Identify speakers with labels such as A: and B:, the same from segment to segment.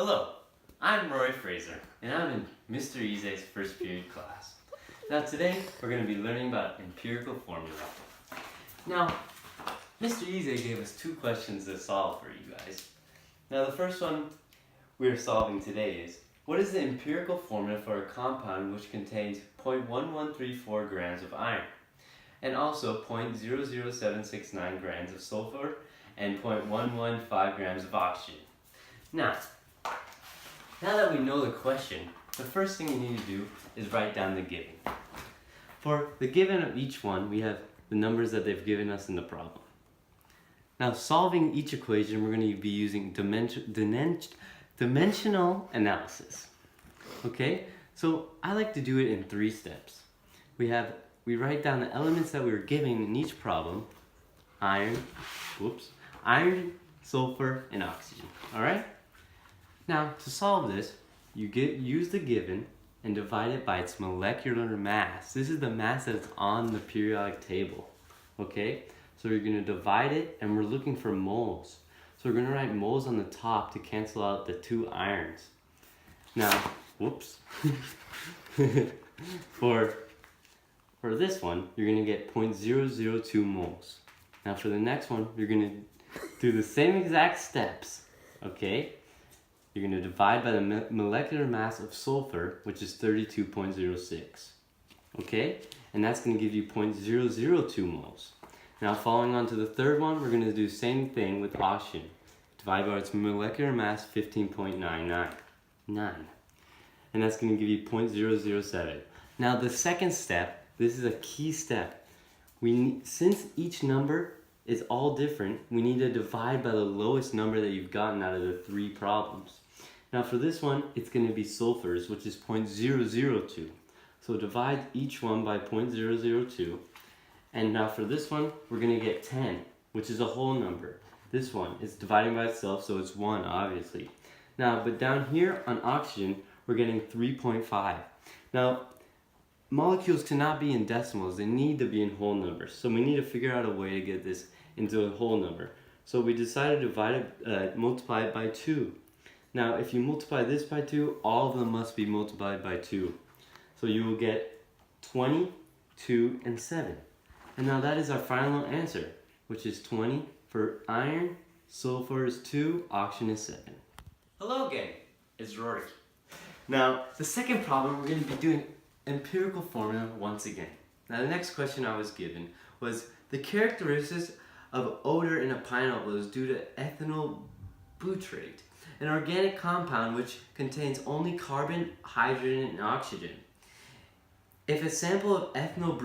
A: Hello, I'm Ruaridh Fraser, and I'm in Mr. Ize's first period class. Now today, we're going to be learning about empirical formula. Now, Mr. Ize gave us two questions to solve for you guys. Now the first one we're solving today is, what is the empirical formula for a compound which contains 0.1134 grams of iron, and also 0.00769 grams of sulfur, and 0.115 grams of oxygen? Now that we know the question, the first thing we need to do is write down the given. For the given of each one, we have the numbers that they've given us in the problem. Now, solving each equation, we're going to be using dimensional analysis. Okay, so I like to do it in 3 steps. We write down the elements that we were given in each problem: iron, sulfur, and oxygen. All right. Now, to solve this, you use the given and divide it by its molecular mass. This is the mass that is on the periodic table. Okay, so you're going to divide it, and we're looking for moles. So we're going to write moles on the top to cancel out the 2 irons. Now, for this one, you're going to get 0.002 moles. Now for the next one, you're going to do the same exact steps. Okay, you're going to divide by the molecular mass of sulfur, which is 32.06. Okay, and that's going to give you 0.002 moles. Now following on to the third one, we're going to do the same thing with oxygen. Divide by its molecular mass, 15.999. And that's going to give you 0.007. Now the second step, this is a key step. Since each number is all different, we need to divide by the lowest number that you've gotten out of the 3 problems. Now for this one, it's going to be sulfurs, which is 0.002. So divide each one by 0.002. And now for this one, we're going to get 10, which is a whole number. This one is dividing by itself, so it's 1, obviously. Now, but down here on oxygen, we're getting 3.5. Now, molecules cannot be in decimals. They need to be in whole numbers. So we need to figure out a way to get this into a whole number. So we decided to multiply it by 2. Now, if you multiply this by 2, all of them must be multiplied by 2. So you will get 20, 2, and 7. And now that is our final answer, which is 20 for iron, sulfur is 2, oxygen is 7. Hello again, it's Ruaridh. Now, the second problem, we're going to be doing empirical formula once again. Now, the next question I was given was, the characteristics of odor in a pineapple is due to ethynyl butyrate, an organic compound which contains only carbon, hydrogen, and oxygen. If a sample of ethynyl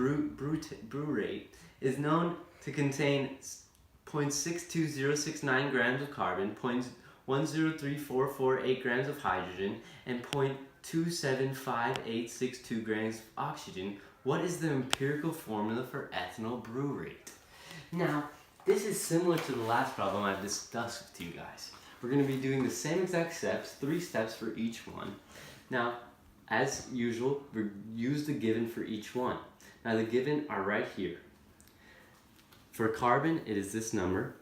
A: butyrate is known to contain 0.62069 grams of carbon, 0.103448 grams of hydrogen, and 0.275862 grams of oxygen, what is the empirical formula for ethynyl butyrate? Now, this is similar to the last problem I've discussed with you guys. We're going to be doing the same exact steps, 3 steps for each one. Now, as usual, we use the given for each one. Now the given are right here. For carbon, it is this number,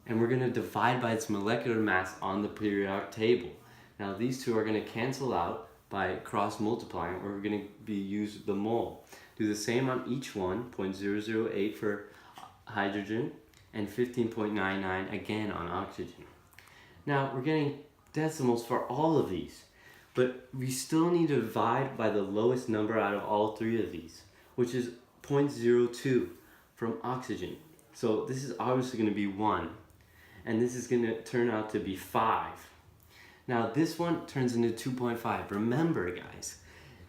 A: and we're going to divide by its molecular mass on the periodic table. Now these two are going to cancel out by cross multiplying, or we're going to use the mole. Do the same on each one, 0.008 for hydrogen, and 15.99 again on oxygen. Now we're getting decimals for all of these. But we still need to divide by the lowest number out of all 3 of these, which is 0.02 from oxygen. So this is obviously going to be 1, and this is going to turn out to be 5. Now this one turns into 2.5. Remember, guys,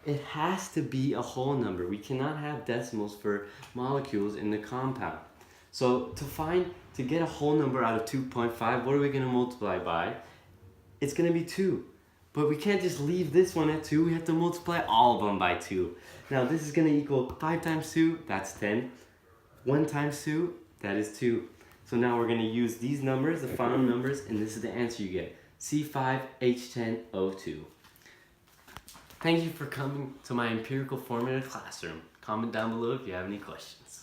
A: it has to be a whole number. We cannot have decimals for molecules in the compound. So to get a whole number out of 2.5, what are we going to multiply by? It's going to be 2. But we can't just leave this one at 2, we have to multiply all of them by 2. Now this is going to equal 5 times 2, that's 10. 1 times 2, that is 2. So now we're going to use these numbers, the final numbers, and this is the answer you get. C5H10O2. Thank you for coming to my empirical formula classroom. Comment down below if you have any questions.